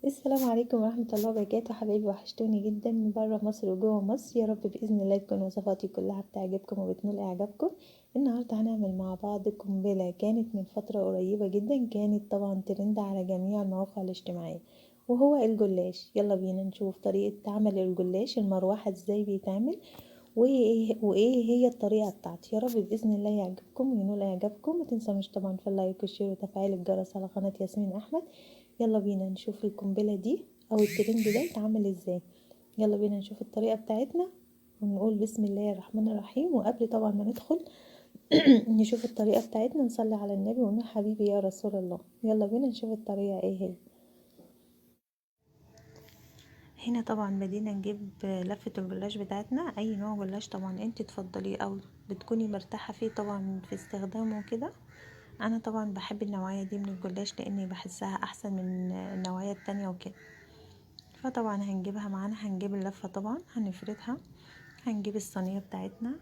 السلام عليكم ورحمة الله وبركاته. حبايبي وحشتوني جدا من برا مصر وجوه مصر. يا رب بإذن الله تكون وصفاتي كلها بتعجبكم وبتنول إعجابكم. النهاردة هنعمل مع بعض قنبلة كانت من فترة قريبة جدا، كانت طبعا ترند على جميع المواقع الاجتماعية، وهو الجلاش. يلا بينا نشوف طريقة عمل الجلاش المروحة ازاي بيتعمل، وايه هي الطريقة بتاعتي. يا رب بإذن الله يعجبكم وينول إعجابكم. ما تنسونوش طبعا في اللايك والشير وتفعيل الجرس على قناة ياسمين أحمد. يلا بينا نشوف القنبلة دي او الترند ده يتعمل ازاي. يلا بينا نشوف الطريقة بتاعتنا ونقول بسم الله الرحمن الرحيم. وقبل طبعا ما ندخل نشوف الطريقة بتاعتنا، نصلي على النبي ونقول حبيبي يا رسول الله. يلا بينا نشوف الطريقة ايه هي. هنا طبعا بدينا نجيب لفة الجلاش بتاعتنا، اي نوع جلاش طبعا انت تفضليه او بتكوني مرتاحة فيه طبعا في استخدامه كده. انا طبعا بحب النوعية دي من الجلاش لاني بحسها احسن من النوعية التانية وكده. فطبعا هنجيبها معانا، هنجيب اللفة طبعا هنفردها، هنجيب الصينية بتاعتنا،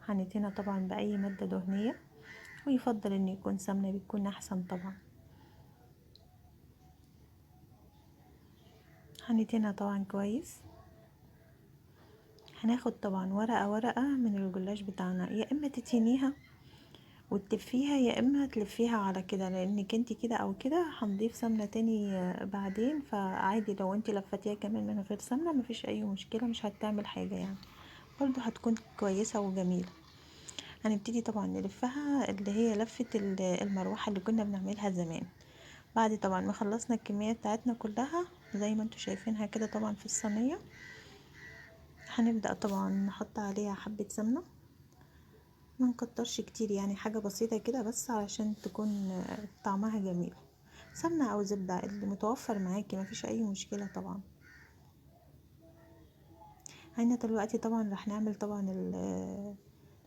هندهنها طبعا بأي مادة دهنية، ويفضل ان يكون سمنة بتكون احسن طبعا. هندهنها طبعا كويس. هناخد طبعا ورقة ورقة من الجلاش بتاعنا، يا اما تتهنيها وتلفيها يا اما تلفيها على كده، لانك انت كده او كده هنضيف سمنة تاني بعدين، فعادي لو انت لفتيها كمان من غير سمنة مفيش اي مشكلة، مش هتعمل حاجة يعني، برضو هتكون كويسة وجميلة. هنبتدي طبعا نلفها اللي هي لفة المروحة اللي كنا بنعملها زمان. بعد طبعا ما خلصنا الكمية بتاعتنا كلها زي ما انتوا شايفينها كده طبعا في الصينية، هنبدأ طبعا نحط عليها حبة سمنة، ما نكترش كتير يعني، حاجة بسيطة كده بس علشان تكون طعمها جميل. سمنة او زبدة اللي متوفر معاكي مفيش اي مشكلة طبعا. هنا دلوقتي طبعا رح نعمل طبعا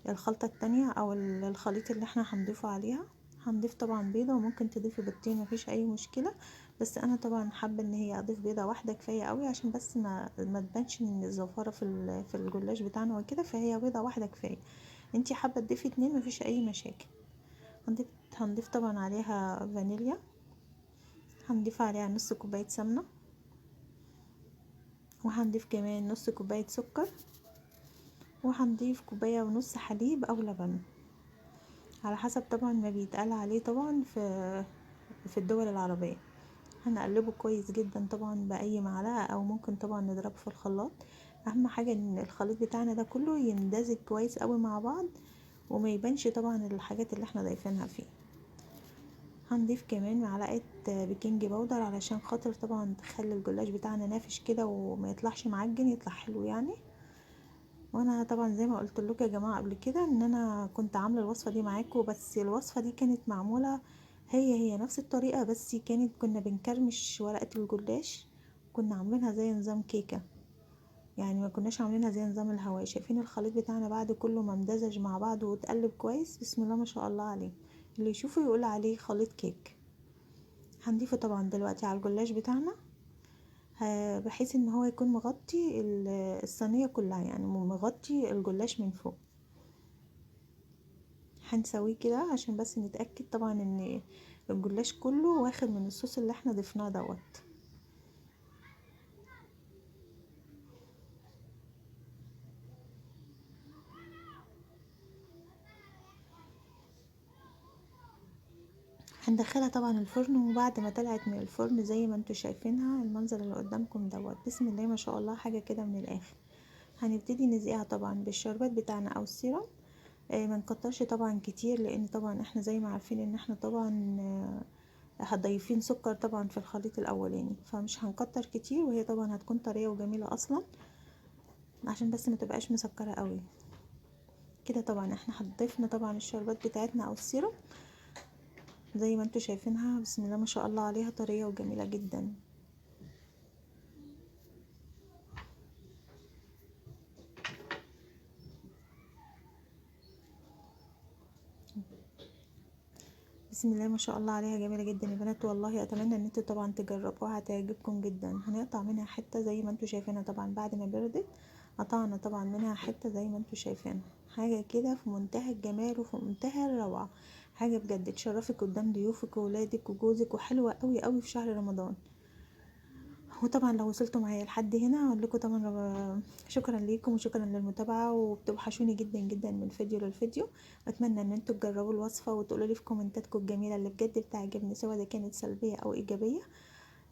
الخلطة التانية او الخليط اللي احنا هنضيفه عليها. هنضيف طبعا بيضة، وممكن تضيفي بيضتين مفيش اي مشكلة، بس انا طبعا حابة ان هي اضيف بيضة واحدة كفاية قوي، عشان بس ما تبانش ان الزفارة في الجلاش بتاعنا وكده، فهي بيضة واحدة كفاية. انتي حابة تضيفي اتنين مفيش اي مشاكل. هنضيف هنضيف طبعا عليها فانيليا، هنضيف عليها نص كوباية سمنة، وهنضيف كمان نص كوباية سكر، وهنضيف كوباية ونص حليب او لبن على حسب طبعا ما بيتقال عليه طبعا في الدول العربية. هنقلبه كويس جدا طبعا بأي معلقة، او ممكن طبعا نضربه في الخلاط. اهم حاجة ان الخليط بتاعنا ده كله يندمج كويس قوي مع بعض، وما يبانش طبعا الحاجات اللي احنا ضايفينها فيه. هنضيف كمان معلقة بيكنج باودر علشان خاطر طبعا تخلي الجلاش بتاعنا نافش كده وما يطلعش معجن، يطلع حلو يعني. وانا طبعا زي ما قلت لكم يا جماعه قبل كده ان انا كنت عامله الوصفه دي معاكم، بس الوصفه دي كانت معموله هي نفس الطريقه، بس كنا بنكرمش ورقه الجلاش، كنا عاملينها زي نظام كيكه يعني، ما كناش عاملينها زي نظام الهواء. شايفين الخليط بتاعنا بعد كله ما امتزج مع بعض واتقلب كويس، بسم الله ما شاء الله عليه، اللي يشوفه يقول عليه خليط كيك. هنضيفه طبعا دلوقتي على الجلاش بتاعنا، بحيث ان هو يكون مغطي الصينيه كلها، يعني مغطي الجلاش من فوق. هنسويه كده عشان بس نتأكد طبعا ان الجلاش كله واخد من الصوص اللي احنا ضفناه دوت. هندخلها طبعا الفرن، وبعد ما طلعت من الفرن زي ما انتوا شايفينها المنظر اللي قدامكم دوت، بسم الله ما شاء الله حاجة كده من الاخر. هنبتدي نزقها طبعا بالشربات بتاعنا او السيرم. ما نكترش طبعا كتير، لان طبعا احنا زي ما عارفين ان احنا طبعا هضيفين سكر طبعا في الخليط الاولاني، فمش هنكتر كتير، وهي طبعا هتكون طرية وجميلة اصلا، عشان بس ما تبقاش مسكرة قوي كده. طبعا احنا هضفنا طبعا الشربات بتاعتنا او السيرم زي ما انتوا شايفينها، بسم الله ما شاء الله عليها طرية وجميلة جدا. بسم الله ما شاء الله عليها جميلة جدا يا بنات، والله اتمنى ان انتوا طبعا تجربوها، هتعجبكم جدا. هنقطع منها حتة زي ما انتوا شايفينها طبعا بعد ما بردت، قطعنا طبعا منها حتة زي ما انتوا شايفينها، حاجة كده في منتهى الجمال وفي منتهى الروعة، حاجة بجد تشرفك قدام ضيوفك وولادك وجوزك، وحلوة قوي قوي في شهر رمضان. وطبعا لو وصلتوا معايا لحد هنا اقول لكم طبعا شكرا ليكم وشكرا للمتابعه، وبتوحشوني جدا جدا من فيديو للفيديو. اتمنى ان انتوا تجربوا الوصفه وتقولوا لي في كومنتاتكم الجميله اللي بجد بتعجبني، سواء ده كانت سلبيه او ايجابيه.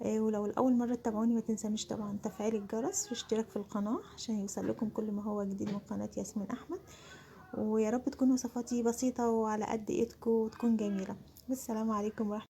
ولو الاول مره تتابعوني ما تنسونيش طبعا تفعيل الجرس واشتراك في القناه عشان يوصل لكم كل ما هو جديد من قناه ياسمين احمد. ويا رب تكون وصفاتي بسيطه وعلى قد ايدكم وتكون جميله. والسلام عليكم ورحمه